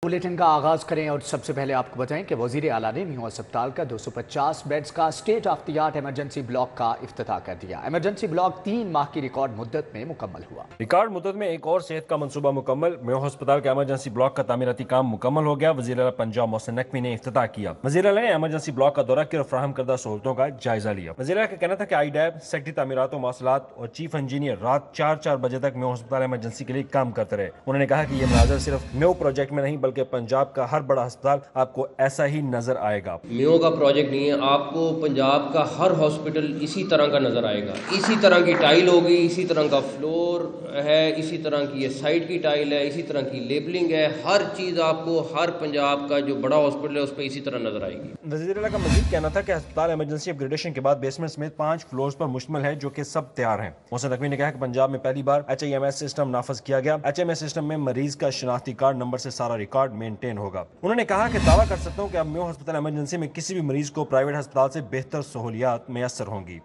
Bulletin का आगाज करें और सबसे पहले आपको बताएं कि वजीर आला ने न्यू अस्पताल का 250 बेड्स का state of the art emergency block का इफ्तिताह कर दिया। इमरजेंसी ब्लॉक 3 माह की रिकॉर्ड मुद्दत में मुकम्मल हुआ। रिकॉर्ड मुद्दत में एक और सेहत का मंसूबा मुकम्मल। न्यू अस्पताल का इमरजेंसी ब्लॉक का तामीराती काम मुकम्मल हो गया। वजीर आला पंजाब मोहसिन नकवी ने इफ्तिताह किया। वजीर आला ने इमरजेंसी ब्लॉक का दौरा किया और फराहम करदा सहूलतों का जायजा लिया। वजीर आला का कहना था कि आईडैब, सेक्रेटरी तामीरात और मौसलात और चीफ इंजीनियर रात 4 बजे तक न्यू अस्पताल इमरजेंसी के लिए काम करते रहे। उन्होंने कहा कि ये मनाजर सिर्फ न्यू प्रोजेक्ट में नहीं बल्कि पंजाब का हर बड़ा अस्पताल आपको ऐसा ही नजर आएगा। म्यो का प्रोजेक्ट नहीं है, आपको पंजाब का हर हॉस्पिटल इसी तरह का नजर आएगा। इसी तरह की टाइल होगी, इसी तरह का फ्लोर है, इसी तरह की ये साइड की टाइल है, इसी तरह की लेबलिंग है। हर चीज आपको हर पंजाब का जो बड़ा हॉस्पिटल है उस पर इसी तरह नजर आएगी। वज़ीर आला का मज़ीद कहना था कि अस्पताल इमरजेंसी अपग्रेडेशन के बाद बेसमेंट समेत 5 फ्लोर्स पर मुश्तमिल है, जो कि सब तैयार हैं। मोहसिन नकवी ने कहा कि पंजाब में पहली बार HIMS सिस्टम नाफज किया गया। HIMS सिस्टम में मरीज का शनाख्ती कार्ड नंबर से सारा रिकॉर्ड मेंटेन होगा। उन्होंने कहा कि दावा कर सकता हूँ कि अब न्यू अस्पताल इमरजेंसी में किसी भी मरीज को प्राइवेट अस्पताल से बेहतर सहूलियात मैसर होंगी।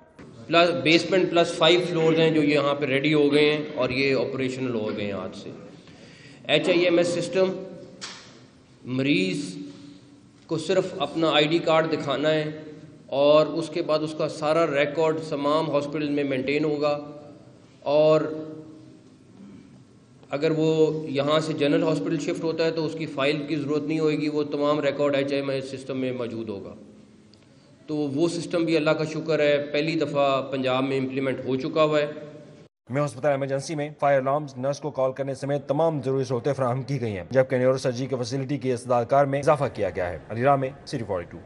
प्लस बेसमेंट प्लस 5 फ्लोर्स हैं जो यहाँ पे रेडी हो गए हैं और ये ऑपरेशनल हो गए हैं आज से। HIMS सिस्टम मरीज को सिर्फ अपना ID कार्ड दिखाना है और उसके बाद उसका सारा रिकॉर्ड तमाम हॉस्पिटल में मेंटेन होगा। और अगर वो यहाँ से जनरल हॉस्पिटल शिफ्ट होता है तो उसकी फ़ाइल की ज़रूरत नहीं होगी, वो तमाम रिकॉर्ड HIMS सिस्टम में मौजूद होगा। तो वो सिस्टम भी अल्लाह का शुक्र है पहली दफ़ा पंजाब में इम्प्लीमेंट हो चुका हुआ है। न्यू अस्पताल इमरजेंसी में फायर अलार्म्स, नर्स को कॉल करने समेत तमाम जरूरी सहूलतें फराहम की गई हैं, जबकि न्यूरो सर्जरी की फैसिलिटी की इस्तेदाकार में इजाफा किया गया है। अलीराह में सिटी 42।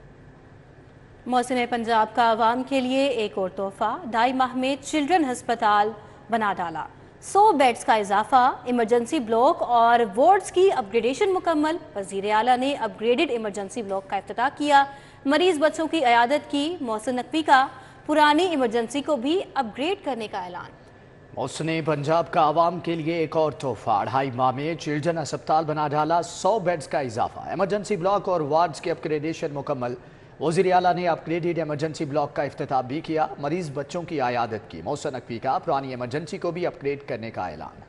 मौसम पंजाब का आवाम के लिए एक और तोहफा, 2.5 माह में चिल्ड्रन अस्पताल बना डाला। 100 बेड्स का इजाफा, इमरजेंसी ब्लॉक और वार्ड्स की अपग्रेडेशन मुकम्मल। वजीर आला ने अपग्रेडेड इमरजेंसी ब्लॉक का इफ्तिताह किया। मरीज बच्चों की इयादत की। मोहसिन नकवी का पुरानी इमरजेंसी को भी अपग्रेड करने का ऐलान। मोहसिन पंजाब का आवाम के लिए एक और तोहफा, 2.5 माह में चिल्ड्रन अस्पताल बना डाला। 100 बेड्स का इजाफा, इमरजेंसी ब्लॉक और वार्ड्स की अपग्रेडेशन मुकम्मल। वज़ीर आला ने अपग्रेडेड इमरजेंसी ब्लॉक का इफ्तिताह भी किया। मरीज बच्चों की इयादत की। मोहसिन नकवी का पुरानी इमरजेंसी को भी अपग्रेड करने का ऐलान।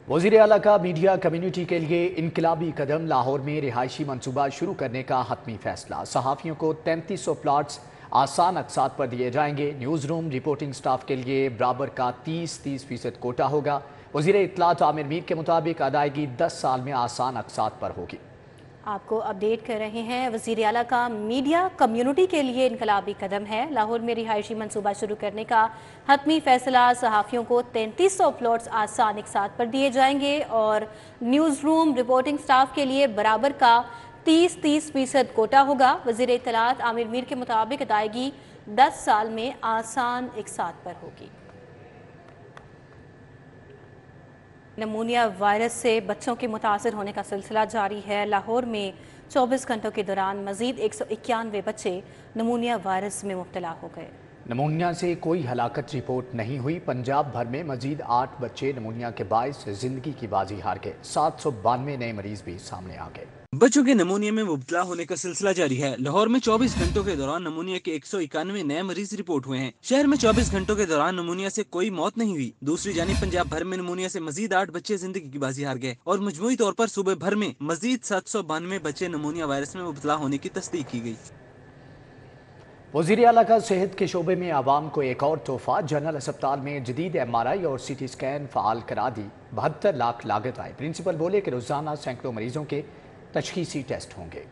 वज़ीर आला का मीडिया कम्युनिटी के लिए इनकलाबी कदम, लाहौर में रिहायशी मनसूबा शुरू करने का हतमी फैसला। सहाफ़ियों को 3300 प्लाट्स आसान अक़सात पर दिए जाएंगे। न्यूज़ रूम रिपोर्टिंग स्टाफ के लिए बराबर का 30% कोटा होगा। वज़ीर इत्तलात आमिर मीर के मुताबिक अदायगी 10 साल में आसान अक़सात पर होगी। आपको अपडेट कर रहे हैं। वज़ीर आला का मीडिया कम्युनिटी के लिए इनकलाबी कदम है। लाहौर में रिहायशी मनसूबा शुरू करने का हतमी फैसला। सहाफ़ियों को 3300 प्लॉट्स आसान अक़सात पर दिए जाएंगे और न्यूज़ रूम रिपोर्टिंग स्टाफ के लिए बराबर का 30% कोटा होगा। वज़ीर इत्तलात आमिर मीर के मुताबिक अदायगी 10 साल में आसान अक़सात पर होगी। नमूनिया वायरस से बच्चों के मुतासर होने का सिलसिला जारी है। लाहौर में 24 घंटों के दौरान मजीद 191 बच्चे नमूनिया वायरस में मुब्तला हो गए। नमूनिया से कोई हलाकत रिपोर्ट नहीं हुई। पंजाब भर में मजीद 8 बच्चे नमूनिया के बाइस जिंदगी की बाजी हार गए। 792 नए मरीज भी सामने आ गए। बच्चों के नमूनिया में मुब्तला होने का सिलसिला जारी है। लाहौर में 24 घंटों के दौरान नमूनिया के 191 नए मरीज रिपोर्ट हुए हैं। शहर में 24 घंटों के दौरान नमूनिया से कोई मौत नहीं हुई। दूसरी जानिब पंजाब भर में नमूनिया से मजीद 8 बच्चे जिंदगी की बाजी हार गए और मजमूई तौर पर सूबे भर में मजीद 792 बच्चे नमूनिया वायरस में मुब्तला होने की तस्दीक की गई। वज़ीर आला का सेहत के शोबे में आवाम को एक और तोहफा, जनरल अस्पताल में जदीद MRI और CT स्कैन फ़ाल करा दी। 72 लाख लागत आए। प्रिंसिपल बोले कि रोजाना सैकड़ों मरीजों के तशखीसी टेस्ट होंगे।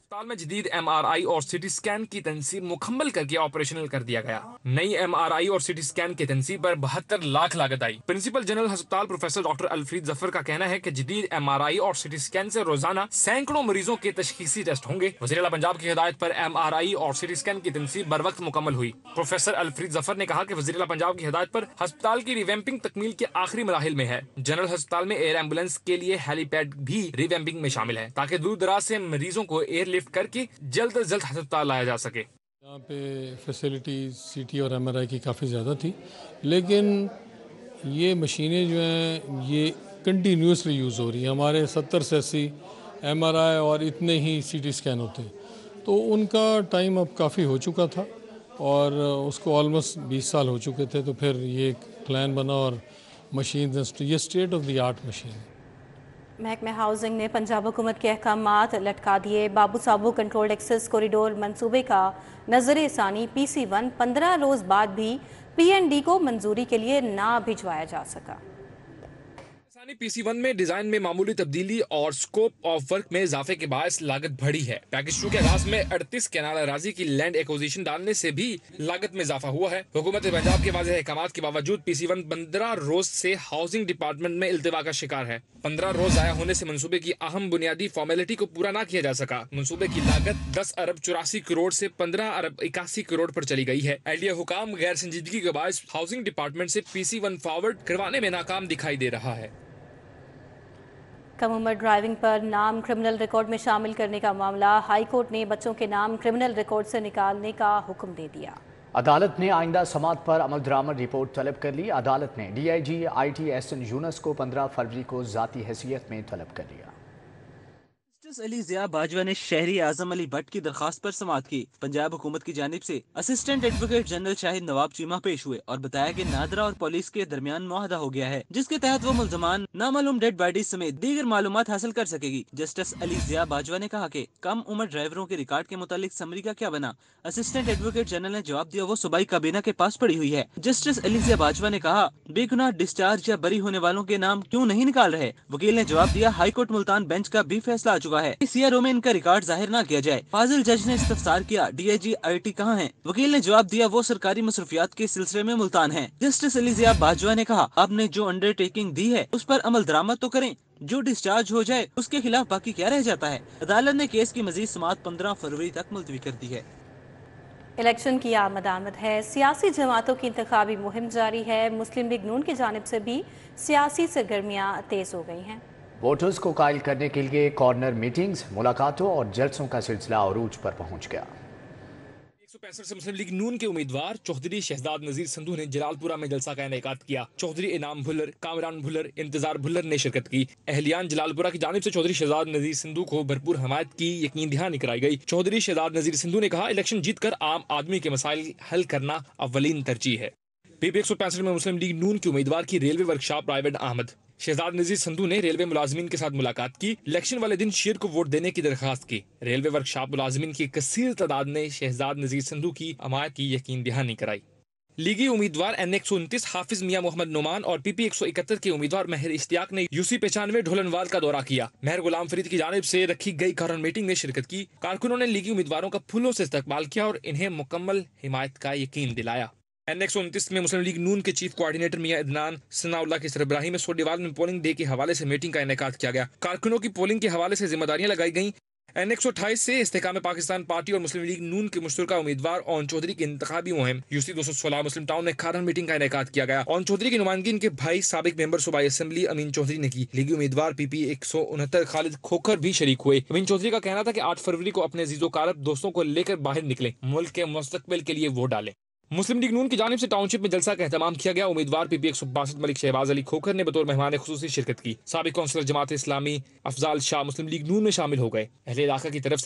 अस्पताल में जदीद MRI और CT स्कैन की तनसीब मुकम्मल करके ऑपरेशनल कर दिया गया। नई MRI और CT स्कैन की तनसीब पर 72 लाख लागत आई। प्रिंसिपल जनरल अस्पताल प्रोफेसर डॉक्टर अलफ्रीद जफर का कहना है कि जदीद MRI और CT स्कैन से रोजाना सैकड़ों मरीजों के तशखीसी टेस्ट होंगे। वज़ीर आला पंजाब की हिदायत पर MRI और CT स्कैन की तनसीब बर वक्त मुकम्मल हुई। प्रोफेसर अलफ्रीद जफर ने कहा कि वज़ीर आला पंजाब की हिदायत पर अस्पताल की रिवैम्पिंग तकमील के आखिरी मराहिल में है। जनरल अस्पताल में एयर एम्बुलेंस के लिए हेलीपैड भी रिवैम्पिंग में शामिल है ताकि दूर दराज से मरीजों को एयरलिफ्ट करके जल्द से जल्द अस्पताल लाया जा सके। यहाँ पे फैसिलिटीज़ CT और MRI की काफ़ी ज़्यादा थी, लेकिन ये मशीनें जो हैं ये कंटिन्यूसली यूज़ हो रही हैं। हमारे 70 से 80 MRI और इतने ही CT स्कैन होते हैं, तो उनका टाइम अब काफ़ी हो चुका था और उसको ऑलमोस्ट 20 साल हो चुके थे। तो फिर ये एक प्लान बना और मशीन, ये state of the art machine. महकमे हाउसिंग ने पंजाब हुकूमत के अहकामात लटका दिए। बाबू साबू कंट्रोल्ड एक्सेस कॉरिडोर मंसूबे का नजर सानी PC1 15 रोज बाद भी PND को मंजूरी के लिए ना भिजवाया जा सका। PC1 में डिजाइन में मामूली तब्दीली और स्कोप ऑफ वर्क में इजाफे के बायस लागत बढ़ी है। पैकेज 2 के आगाज में 38 कैनाल अराजी की लैंड एक्विजिशन डालने से भी लागत में इजाफा हुआ है। हुकूमत पंजाब के वाज़ेह अहकामात के बावजूद PC1 15 रोज से हाउसिंग डिपार्टमेंट में इल्तिवा का शिकार है। 15 रोज जाया होने से मंसूबे की अहम बुनियादी फॉर्मेलिटी को पूरा ना किया जा सका। मंसूबे की लागत 10 अरब 84 करोड़ से 15 अरब 81 करोड़ पर चली गई है। एलडीए हुकाम गैर संजीदगी के बायस हाउसिंग डिपार्टमेंट से PC1 फॉरवर्ड करवाने में नाकाम दिखाई दे रहा है। कम उम्र ड्राइविंग पर नाम क्रिमिनल रिकॉर्ड में शामिल करने का मामला, हाई कोर्ट ने बच्चों के नाम क्रिमिनल रिकॉर्ड से निकालने का हुक्म दे दिया। अदालत ने आइंदा समात पर अमल दरामद रिपोर्ट तलब कर ली। अदालत ने DIG IT SN यूनुस को 15 फरवरी को ज़ाती हैसियत में तलब कर लिया। जस्टिस अली ज़िया बाजवा ने शहरी आजम अली भट्ट की दरखास्त पर समाअत की। पंजाब हुकूमत की जानिब से असिस्टेंट एडवोकेट जनरल शाहिद नवाब चीमा पेश हुए और बताया कि नादरा और पुलिस के दरमियान मुआहदा हो गया है, जिसके तहत वो मुल्जमान नामालूम डेड बॉडीज समेत दीगर मालूमात हासिल कर सकेगी। जस्टिस अली ज़िया बाजवा ने कहा कि कम उम्र ड्राइवरों के रिकॉर्ड के मुतालिक समरी का क्या बना। असिस्टेंट एडवोकेट जनरल ने जवाब दिया वो सूबाई काबीना के पास पड़ी हुई है। जस्टिस अली ज़िया बाजवा ने कहा बेगुनाह डिस्चार्ज या बरी होने वालों के नाम क्यों नहीं निकाल रहे। वकील ने जवाब दिया हाई कोर्ट मुल्तान बेंच का भी फैसला आ चुका है, CRO में इनका रिकॉर्ड जाहिर ना किया जाए। फाजिल जज ने इस्तफसार किया DIG IT कहाँ है। वकील ने जवाब दिया वो सरकारी मसरूफियात के सिलसिले में मुल्तान है। जस्टिस अली ज़िया बाजवा ने कहा आपने जो अंडरटेकिंग दी है उस पर अमल दरामद तो करें, जो डिस्चार्ज हो जाए उसके खिलाफ बाकी क्या रह जाता है। अदालत ने केस की मजीद समाअत 15 फरवरी तक मुलतवी कर दी है। इलेक्शन की आमद है, सियासी जमातों की इंतखाबी मुहिम जारी है। मुस्लिम लीग नून की जानिब से भी सियासी सरगर्मियाँ तेज हो गई हैं। वोटर्स को कायल करने के लिए कॉर्नर मीटिंग्स, मुलाकातों और जलसों का सिलसिला अरूज पर पहुंच गया। 165 से मुस्लिम लीग नून के उम्मीदवार चौधरी शहजाद नजीर संधू ने जलालपुरा में जलसा का इनेकाद किया। चौधरी इनाम भुल्लर, कामरान भुल्लर, इंतजार भुल्लर ने शिरकत की। अहलियान जलालपुरा की जानिब से चौधरी शहजाद नजीर संधू को भरपूर हमायत की यकीन दहानी कराई गई। चौधरी शहजाद नजीर संधू ने कहा इलेक्शन जीत कर आम आदमी के मसाइल हल करना अव्वलीन तरजीह है। PP 165 में मुस्लिम लीग नून के उम्मीदवार की railway workshop private Ahmad. Shahzad Nazir Sandhu ने रेलवे मुलाजमीन के साथ मुलाकात की। इलेक्शन वाले दिन शेर को वोट देने की दरखास्त की। रेलवे वर्कशॉप मुलाजमीन की कसीर तादाद ने शहजाद नजीर संधू की हमायत की यकीन दहानी कराई। लीगी उम्मीदवार NA 129 हाफिज मियां मोहम्मद नुमान और PP 171 के उम्मीदवार महर इश्तियाक ने UC 95 ढोलनवाल का दौरा किया। महर गुलाम फरीद की जानिब से रखी गई कॉर्नर मीटिंग में शिरकत की। कारकुनों ने लीगी उम्मीदवारों का फूलों से इस्तकबाल किया और इन्हें मुकम्मल हिमायत का यकीन दिलाया। NA 129 में मुस्लिम लीग नून के चीफ कोऑर्डिनेटर मियां इदनान सनाउल्लाह की सरबराही में सोडेवाल में पोलिंग डे के हवाले से मीटिंग का इनेकाद किया गया। कारकुनों की पोलिंग के हवाले से जिम्मेदारियां लगाई गईं। NA 128 से इस्तेकाम पाकिस्तान पार्टी और मुस्लिम लीग नून के मुश्तरका उम्मीदवार ओन चौधरी की इंतखाबी मुहिम UC 216 मुस्लिम टाउन में खारन मीटिंग का इनेकाद किया गया। ओन चौधरी की नुमाइंदगी इनके भाई साबिक मेंबर सूबाई असेंबली अमीन चौधरी ने की। लीगी उम्मीदवार PP 169 खालिद खोखर भी शरीक हुए। अमीन चौधरी का कहना था कि 8 फरवरी को अपने अजीजो कारब दोस्तों को लेकर बाहर निकले, मुल्क के मुस्तकबिल के लिए वोट डालें। मुस्लिम लीग नून की जानिब से टाउनशिप में जलसा का एहतमाम किया गया। उम्मीदवार PP 162 मलिक शहबाज अली खोखर ने बतौर मेहमान खुसूसी शिरकत की। साबिक कौंसलर जमात इस्लामी अफजाल शाह मुस्लिम लीग नून में शामिल हो गए। अहले इलाका की तरफ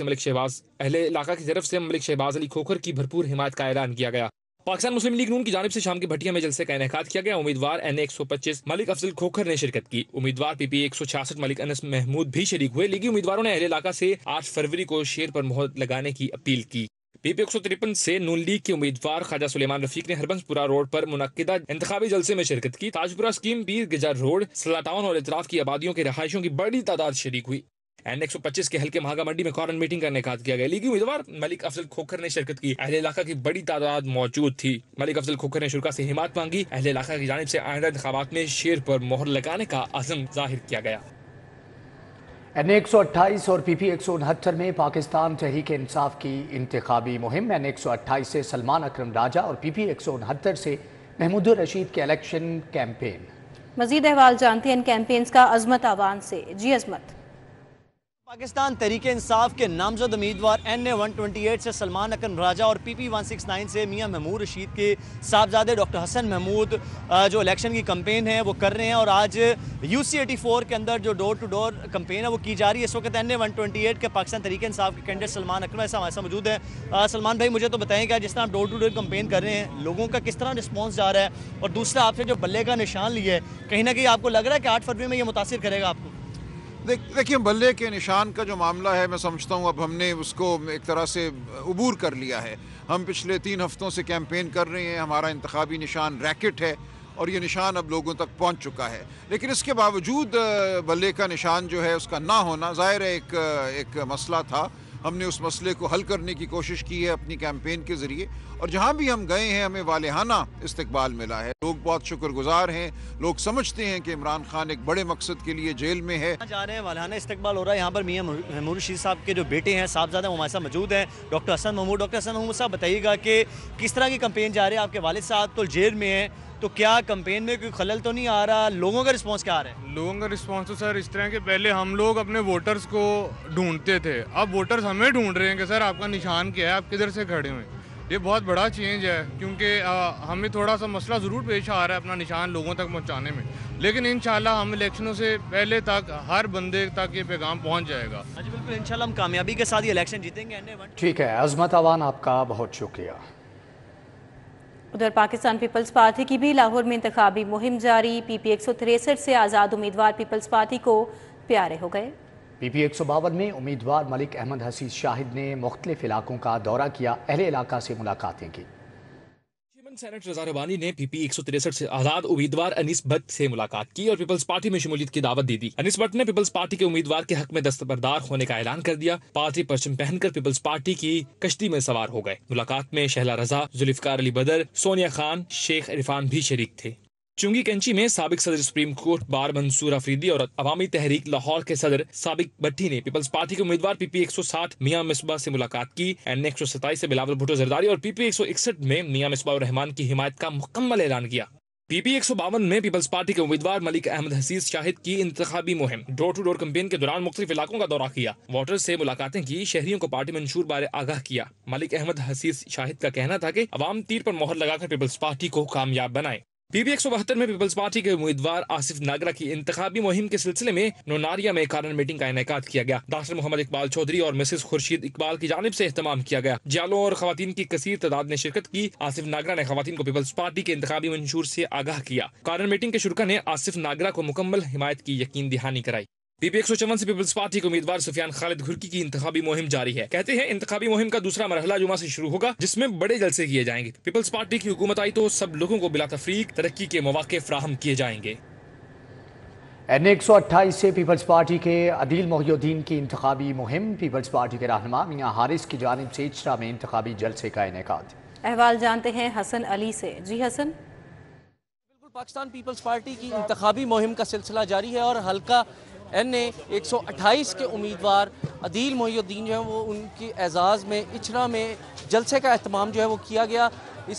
से मलिक शहबाज अली खोखर की भरपूर हिमायत का ऐलान किया गया। पाकिस्तान मुस्लिम लीग नून की जानिब से शाम की भट्टिया में जलसे का इनेकाद किया गया। उम्मीदवार NA 125 मलिक अफजल खोखर ने शिरकत की। उम्मीदवार PP 166 मलिक अनस महमूद भी शरीक हुए। लीगी उम्मीदवारों ने अहले इलाका से 8 फरवरी को शेर पर मोहर लगाने की अपील की। PP 153 से नून लीग के उम्मीदवार ख्वाजा सुलेमान रफीक ने हरबंसपुरा रोड पर मुनक्किदा इंतखाबी जलसे में शिरकत की। ताजपुरा स्कीम, पीर गजार रोड, सला टाउन और इतराफ की आबादियों के रहायशों की बड़ी तादाद शरीक हुई। NA 125 के हल्के महागा मंडी में कॉर्नर मीटिंग का इनेकाद किया गया। लीगी उम्मीदवार मलिक अफजल खोखर ने शिरकत की। अहले इलाका की बड़ी तादाद मौजूद थी। मलिक अफजल खोखर ने शुरा से हिमायत मांगी। अहले इलाका की जानिब से आइंदा इंतखाबात में शेर पर मोहर लगाने का अज़म जाहिर किया गया। NA 128 और PP 169 में पाकिस्तान तहरीक इंसाफ की इंतखाबी मुहिम। NA 128 से सलमान अकरम राजा और PP 169 से महमूदुर रशीद के इलेक्शन कैंपेन। मजीद अहवाल जानते हैं इन कैंपेन्स का अजमत आवान से। जी अजमत। پاکستان تحریک انصاف کے نامزد امیدوار NA-128 سے سلمان اکرم راجہ اور PP-169 سے میاں محمود رشید کے صاحبزادے ڈاکٹر حسن محمود جو الیکشن کی کمپین ہے وہ کر رہے ہیں، اور آج UC84 کے اندر جو ڈور ٹو ڈور کمپین ہے وہ کی جا رہی ہے۔ اس وقت NA-128 کے پاکستان تحریک انصاف کے کینڈیڈیٹ سلمان اکرم ہمارے ساتھ موجود ہیں۔ سلمان بھائی، مجھے تو بتائیں کہ جس طرح آپ ڈور ٹو ڈور کمپین کر رہے ہیں، لوگوں کا کس طرح رسپانس جا رہا ہے، اور دوسرا آپ سے جو بلے کا نشان لیا ہے، کہیں نہ کہیں آپ کو لگ رہا ہے کہ 8 فروری میں یہ متاثر کرے گا آپ کو؟ دیکھیے، بلے کے نشان کا جو معاملہ ہے، میں سمجھتا ہوں اب ہم نے اس کو ایک طرح سے عبور کر لیا ہے۔ ہم پچھلے 3 ہفتوں سے کیمپین کر رہے ہیں، ہمارا انتخابی نشان ریکٹ ہے، اور یہ نشان اب لوگوں تک پہنچ چکا ہے۔ لیکن اس کے باوجود بلے کا نشان جو ہے اس کا نہ ہونا ظاہر ہے ایک مسئلہ تھا۔ ہم نے اس مسئلے کو حل کرنے کی کوشش کی ہے اپنی کیمپین کے ذریعے، اور جہاں بھی ہم گئے ہیں ہمیں والہانہ استقبال ملا ہے۔ لوگ بہت شکر گزار ہیں، لوگ سمجھتے ہیں کہ عمران خان ایک بڑے مقصد کے لیے جیل میں ہے۔ جا رہے ہیں، والہانہ استقبال ہو رہا ہے۔ یہاں پر میاں محمود رشید صاحب کے جو بیٹے ہیں، صاحبزادہ، وہ ہمارے ساتھ موجود ہیں، ڈاکٹر حسن محمود۔ ڈاکٹر حسن محمود صاحب، بتائیے گا کہ کس طرح کی کمپین جا رہی ہے؟ آپ کے والد صاحب تو جیل میں ہیں، تو کیا کمپین میں کوئی خلل تو نہیں آ رہا؟ لوگوں کا رسپانس کیا آ رہا ہے؟ لوگوں کا رسپانس تو سر اس طرح کہ پہلے ہم لوگ اپنے ووٹرز کو ڈھونڈتے تھے، اب ووٹرز ہمیں ڈھونڈ رہے ہیں کہ سر آپ کا نشان کیا ہے، آپ کدھر سے کھڑے ہوئے ہیں۔ یہ بہت بڑا چینج ہے، کیونکہ ہمیں تھوڑا سا مسئلہ ضرور پیش آ رہا ہے اپنا نشان لوگوں تک پہنچانے میں، لیکن انشاءاللہ ہم الیکشنوں سے پہلے تک ہر بندے تک یہ پیغام پہنچ جائے گا۔ جی بالکل، انشاءاللہ ہم کامیابی کے ساتھ یہ الیکشن جیتیں گے۔ ٹھیک ہے عظمت اوان، آپ کا بہت شکریہ۔ ادھر پاکستان پیپلز پارٹی کی بھی لاہور میں انتخابی مہم جاری۔ PP-163 سے آزاد امیدوار پیپلز پارٹی کو پیارے ہو گئے۔ PP-152 میں امیدوار ملک احمد حسیس شاہد نے مختلف علاقوں کا دورہ کیا، اہل علاقہ سے ملاقاتیں کی۔ سینٹ رضا ربانی نے PP-163 سے آزاد امیدوار انیس بٹ سے ملاقات کی اور پیپلز پارٹی میں شمولیت کی دعوت دی۔ انیس بٹ نے پیپلز پارٹی کے امیدوار کے حق میں دستبردار ہونے کا اعلان کر دیا۔ پارٹی پرچم پہن کر پیپلز پارٹی کی کشتی میں سوار ہو گئے۔ ملاقات میں شہلا رضا، ذوالفقار علی بدر، سونیا خان، شیخ عرفان بھی شریک تھے۔ چنگی کینچی میں سابق صدر سپریم کورٹ بار منصور افریدی اور عوامی تحریک لاہور کے صدر سابق بھٹی نے پیپلز پارٹی کے امیدوار PP-160 میاں مصباح سے ملاقات کی۔ NA-127 سے بلاول بھٹو زرداری اور PP-161 میں میاں مصباح الرحمان کی حمایت کا مکمل اعلان کیا۔ PP-152 میں پیپلز پارٹی کے امیدوار ملک احمد حسیس شاہد کی انتخابی مہم، ڈور ٹو ڈور کمپین کے دوران مختلف علاقوں کا دورہ کیا، ووٹرز سے ملاقاتیں کی، شہریوں کو پارٹی منشور بارے آگاہ کیا۔ ملک احمد حسیس شاہد کا کہنا تھا کہ عوام تیر پر مہر لگا کر پیپلز پارٹی کو کامیاب بنائے۔ PP-172 میں پیپلز پارٹی کے امیدوار آصف ناگرہ کی انتخابی مہم کے سلسلے میں نوناریا میں کارنر میٹنگ کا انعقاد کیا گیا۔ ڈاکٹر محمد اقبال چودھری اور مسز خورشید اقبال کی جانب سے اہتمام کیا گیا۔ جالوں اور خواتین کی کثیر تعداد نے شرکت کی۔ آصف ناگرہ نے خواتین کو پیپلز پارٹی کے انتخابی منشور سے آگاہ کیا۔ کارنر میٹنگ کے شرکا نے آصف ناگرہ کو مکمل حمایت کی یقین دہانی کرائی۔ PP-154 سے پیپلز پارٹی کے امیدوار سفیان خالد گھرکی کی انتخابی مہم جاری ہے۔ کہتے ہیں انتخابی مہم کا دوسرا مرحلہ جمعہ سے شروع ہوگا، جس میں بڑے جلسے کیے جائیں گے۔ پیپلز پارٹی کی حکومت آئی تو سب لوگوں کو بلا تفریق ترقی کے مواقع فراہم کیے جائیں گے۔ NA-128 سے پیپلز پارٹی کے عدیل محی الدین کی انتخابی مہم، پیپلز پارٹی کے رہنما میاں حارث کی جانب سے اچرا میں انتخابی جلسے کا انعقاد۔ احوال جانتے ہیں حسن علی سے۔ جی حسن۔ بالکل، پاکستان پیپلز پارٹی کی انتخابی مہم کا سلسلہ جاری ہے، اور حلقہ NA-128 کے امیدوار عدیل محی الدین جو ہیں وہ ان کی اعزاز میں اچرا میں جلسے کا اہتمام جو ہے وہ کیا گیا،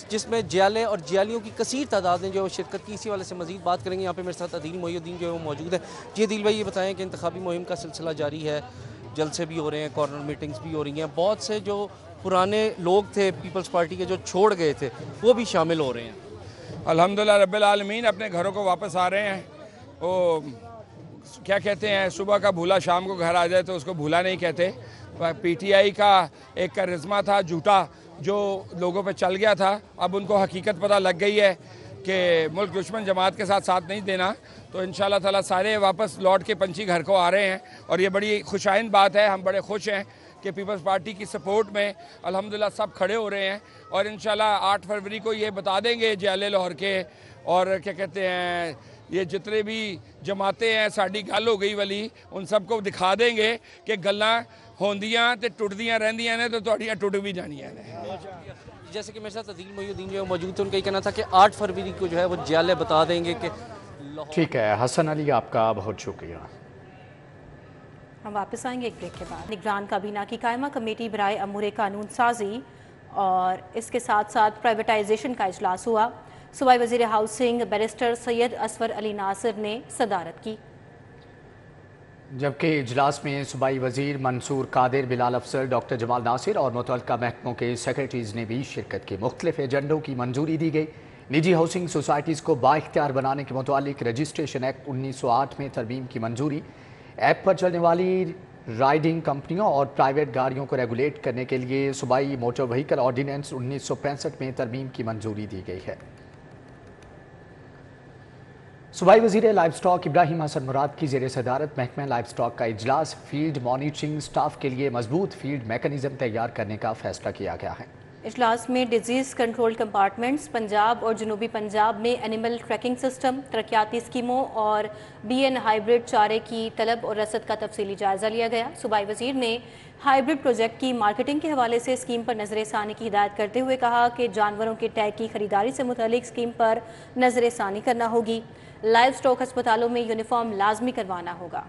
جس میں جیالے اور جیالیوں کی کثیر تعداد نے جو شرکت کی۔ اسی والے سے مزید بات کریں گے۔ یہاں پہ میرے ساتھ عدیل محی الدین جو ہے وہ موجود ہے۔ جی عدیل بھائی، یہ بتائیں کہ انتخابی مہم کا سلسلہ جاری ہے، جلسے بھی ہو رہے ہیں، کارنر میٹنگز بھی ہو رہی ہیں، بہت سے جو پرانے لوگ تھے پیپلز پارٹی کے جو چھوڑ گئے تھے وہ بھی شامل ہو رہے ہیں۔ الحمدللہ رب العالمین اپنے گھروں کو واپس آ رہے ہیں۔ وہ کیا کہتے ہیں، صبح کا بھولا شام کو گھر آ جائے تو اس کو بھولا نہیں کہتے۔ PTI کا ایک کرزمہ تھا جھوٹا جو لوگوں پہ چل گیا تھا، اب ان کو حقیقت پتہ لگ گئی ہے کہ ملک دشمن جماعت کے ساتھ نہیں دینا، تو انشاءاللہ تعالیٰ سارے واپس لوٹ کے پنچھی گھر کو آ رہے ہیں، اور یہ بڑی خوشائند بات ہے۔ ہم بڑے خوش ہیں کہ پیپلز پارٹی کی سپورٹ میں الحمدللہ سب کھڑے ہو رہے ہیں، اور انشاءاللہ 8 فروری کو یہ بتا دیں گے جیالے لاہور کے اور کیا کہتے ہیں یہ جتنے بھی جماعتیں ہیں ساڑی گل ہو گئی والی، ان سب کو دکھا دیں گے کہ گلاں ہوندیاں تے ٹوٹدیاں رہندیاں نے تو تہاڈیاں ٹوٹ بھی جانیاں نے۔ جیسے کہ میرے ساتھ عدیل محی الدین جو موجود تھے، ان کا یہ کہنا تھا کہ 8 فروری کو جو ہے وہ جیالے بتا دیں گے کہ ٹھیک ہے حسن علی، آپ کا بہت شکریہ۔ ہم واپس آئیں گے ایک بریک کے بعد۔ نگران کابینہ کی قائمہ کمیٹی برائے امور قانون سازی اور اس کے ساتھ ساتھ پرائیویٹائزیشن کا اجلاس ہوا۔ صوبائی وزیر ہاؤسنگ بیرسٹر سید اسور علی ناصر نے صدارت کی۔ जबकि इजलास में सूबाई वजीर मंसूर कादिर, बिलाल अफसर, डॉक्टर जमाल नासिर और मुतल्लिका महकमों के सेक्रेटरीज ने भी शिरकत की। मुख्तलिफ एजेंडों की मंजूरी दी गई। निजी हाउसिंग सोसाइटीज़ को बाइख्तियार बनाने के मुतालिक रजिस्ट्रेशन एक्ट 1908 में तरमीम की मंजूरी। ऐप पर चलने वाली राइडिंग कंपनियों और प्राइवेट गाड़ियों को रेगुलेट करने के लिए सूबाई मोटर व्हीकल ऑर्डीनेंस 1965 में तरमीम की मंजूरी दी गई है। सूबाई वज़ीर लाइव स्टॉक इब्राहिम हसन मुराद की ज़ेर सदारत महकमा लाइव स्टॉक का इजलास। फील्ड मॉनिटरिंग स्टाफ के लिए मजबूत फील्ड मैकेनिज्म तैयार करने का फैसला किया गया है। इजलास में डिजीज़ कंट्रोल कंपार्टमेंट्स, पंजाब और जनूबी पंजाब में एनिमल ट्रैकिंग सिस्टम, तरक्याती स्कीमों और BN हाइब्रिड चारे की तलब और रसद का तफसीली जायज़ा लिया गया। सूबाई वज़ीर ने हाइब्रिड प्रोजेक्ट की मार्केटिंग के हवाले से स्कीम पर नज़र-ए-सानी की हिदायत करते हुए कहा कि जानवरों के टैग की खरीदारी से मुतालिक स्कीम पर नज़र-ए-सानी करना होगी। लाइव स्टॉक अस्पतालों में यूनिफॉर्म लाजमी करवाना होगा।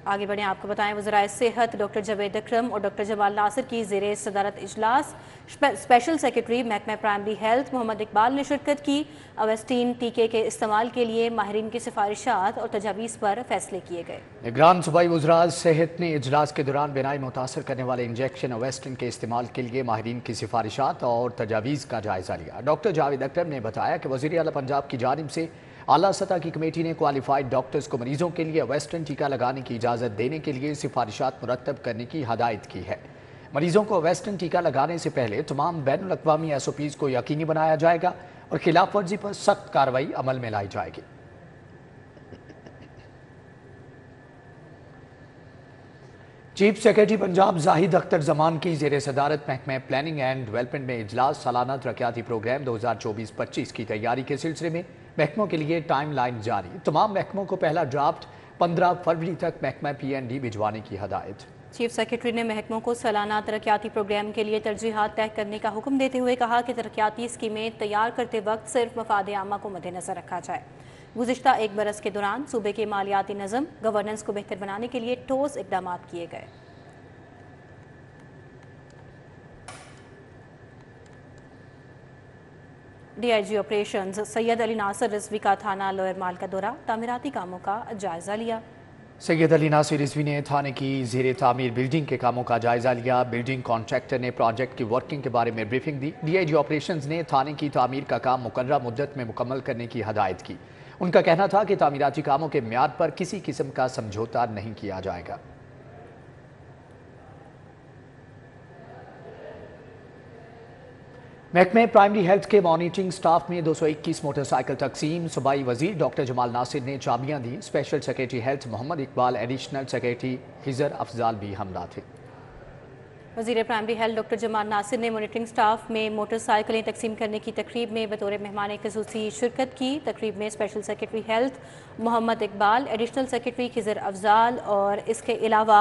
आगे बढ़ें, आपको बताएं वज़राए सेहत डॉक्टर जावेद अकरम और डॉक्टर जमाल नासिर की ज़ेरे सदारत इजलास। स्पेशल सेक्रेटरी महकमा प्राइमरी हेल्थ मोहम्मद इकबाल ने शिरकत की। अवेस्टीन टीके के इस्तेमाल के लिए माहिरीन की सिफारिशात और तजावीज़ पर फैसले किए गए। निगरान सूबाई वज़रा सेहत ने इजलास के दौरान बिनाई मुतासर करने वाले इंजेक्शन अवेस्टिन के इस्तेमाल के लिए माहिरीन की सिफारिशात और तजावीज़ का जायज़ा लिया। डॉक्टर जावेद अकरम ने बताया कि वज़ीर आला पंजाब की जानिब से आला सतह की कमेटी ने क्वालिफाइड डॉक्टर्स को मरीजों के लिए वेस्टर्न टीका लगाने की इजाज़त देने के लिए सिफारिशात मुरतब करने की हदायत की है। मरीजों को वेस्टर्न टीका लगाने से पहले तमाम बैनुल अक़वामी SOPs को यकीनी बनाया जाएगा और खिलाफ वर्जी पर सख्त कार्रवाई अमल में लाई जाएगी। चीफ सेक्रेटरी पंजाब जाहिद अख्तर जमान की ज़ेर सदारत महकमा प्लानिंग एंड डेवलपमेंट में इजलास। सालाना तरक्याती प्रोग्राम 2024-25 की तैयारी के सिलसिले में महकमों के लिए टाइम लाइन जारी। तमाम महकमों को पहला ड्राफ्ट 15 फरवरी तक महकमा PND भिजवाने की हदायत। चीफ सेक्रेटरी ने महकमों को सालाना तरक्याती प्रोग्राम के लिए तरजीहात तय करने का हुक्म देते हुए कहा कि तरक्याती स्कीमें तैयार करते वक्त सिर्फ मफाद आमा को मद्देनजर रखा जाए। गुज़िश्ता एक बरस के दौरान सूबे के मालियाती नज़म गवर्नेंस को बेहतर बनाने के लिए ठोस इक़दाम किए गए। DIG ऑपरेशंस सैयद अली नासिर रिजवी का थाना लोअर माल का दौरा, तामीराती कामों का जायजा लिया। सैयद अली नासिर रिजवी ने थाने की ज़ेर तामीर बिल्डिंग के कामों का जायजा लिया। बिल्डिंग कॉन्ट्रैक्टर ने प्रोजेक्ट की वर्किंग के बारे में ब्रीफिंग दी। DIG ऑपरेशंस ने थाने की तामीर का काम मुकर्ररा मुद्दत में मुकम्मल करने की हदायत की। उनका कहना था कि तामीराती कामों के म्याद पर किसी किस्म का समझौता नहीं किया जाएगा। महकमे प्राइमरी हेल्थ के मॉनिटरिंग स्टाफ में 221 मोटरसाइकिल तकसीम। सूबाई वजीर डॉक्टर जमाल नासिर ने चाबियां दी। Special secretary health Mohammad Iqbal, additional secretary Khizar Afzal भी हमरा थे। वज़ीर primary health doctor Jamal Nasir ने मॉनिटरिंग स्टाफ में मोटरसाइकिलें तकसीम करने की तकरीब में बतौर मेहमान ख़ुसूसी शिरकत की। तकरीब में special secretary health Mohammad Iqbal, additional secretary Khizar Afzal और इसके अलावा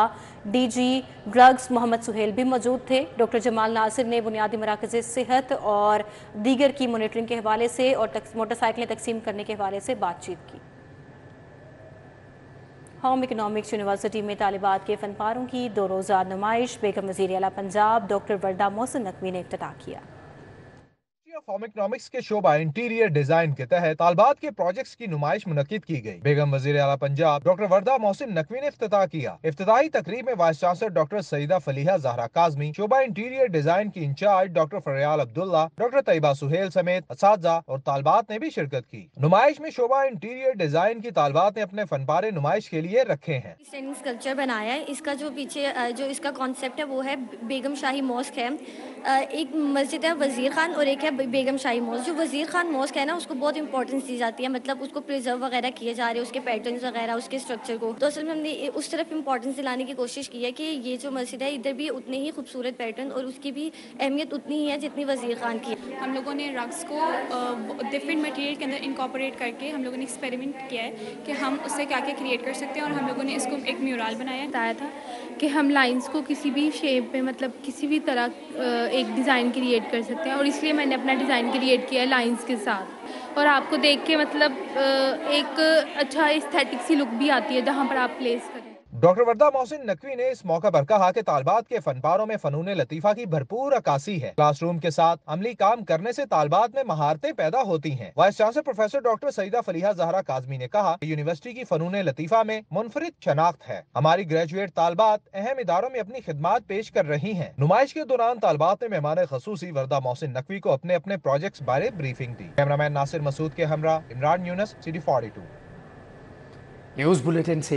DG ड्रग्स मोहम्मद सुहेल भी मौजूद थे। डॉक्टर जमाल नासिर ने बुनियादी मराकज़ सेहत और दीगर की मॉनिटरिंग के हवाले से और मोटरसाइकिलें तकसीम करने के हवाले से बातचीत की। होम इकनॉमिक्स यूनिवर्सिटी में तालिबात के फनपारों की 2 रोज़ा नुमाइश बेगम वज़ीर आला पंजाब डॉक्टर वर्दा मोहसिन नकवी ने इफ्तिताह किया। होम इकनॉमिक्स के शोबा इंटीरियर डिजाइन के तहत तालबात के प्रोजेक्ट्स की नुमाइश मुनक्किद की गई। बेगम वज़ीर आला पंजाब डॉक्टर वर्दा मोहसिन नकवी ने इफ्तिताह किया। इफ्तिताही तकरीब में vice chancellor doctor Saeeda Faliha Zahra Kazmi, शोबा इंटीरियर डिजाइन की incharge doctor Fariyal Abdullah, doctor Tayyaba Suhail समेत असातिज़ा और तालबात ने भी शिरकत की। नुमाइश में शोबा इंटीरियर डिजाइन की तालबात ने अपने फनपारे नुमाइश के लिए रखे हैं। स्कल्पचर बनाया है। इसका जो पीछे जो इसका कॉन्सेप्ट है वो है बेगम शाही मॉस्क है। एक मस्जिद है वजीर खान और एक है बेगम शाही मॉस्क। जो वजीर खान मॉस्क है ना, उसको बहुत इंपॉर्टेंस दी जाती है, मतलब उसको प्रिजर्व वगैरह किए जा रहे हैं, उसके पैटर्न्स वगैरह, उसके स्ट्रक्चर को। तो असल में हमने उस तरफ इंपॉर्टेंस दिलाने की कोशिश की है कि ये जो मस्जिद है इधर भी उतने ही खूबसूरत पैटर्न और उसकी भी अहमियत उतनी ही है जितनी वजीर खान की है। हम लोगों ने रग्स को डिफरेंट मटेरियल के अंदर इनकॉर्पोरेट करके हम लोगों ने एक्सपेरिमेंट किया है कि हम उससे क्या क्या क्रिएट कर सकते हैं और हम लोगों ने इसको एक म्यूरल बताया था कि हम लाइंस को किसी भी शेप में, मतलब किसी भी तरह एक डिज़ाइन क्रिएट कर सकते हैं और इसलिए मैंने अपना डिज़ाइन क्रिएट किया है लाइंस के साथ। और आपको देख के मतलब एक अच्छा एस्थेटिक सी लुक भी आती है जहाँ पर आप प्लेस करें। डॉक्टर वर्दा मोहसिन नकवी ने इस मौका पर कहा कि तालबात के फनपारों में फनून लतीफा की भरपूर अक्कासी है। क्लासरूम के साथ अमली काम करने से तालबात में महारतें पैदा होती हैं। Vice chancellor professor doctor Saeeda Faliha Zahra Kazmi ने कहा कि यूनिवर्सिटी की फनून लतीफा में मुनफरिद शनाख्त है। हमारी ग्रेजुएट तालबात अहम इदारों में अपनी खिदमात पेश कर रही हैं। नुमाइश के दौरान तालबात ने मेहमान खसूसी वर्दा मोहसिन नकवी को अपने अपने प्रोजेक्ट्स बारे ब्रीफिंग दी। कैमरामैन नासिर मसूद के हमरा Imran Younis, city 42। News bulletin से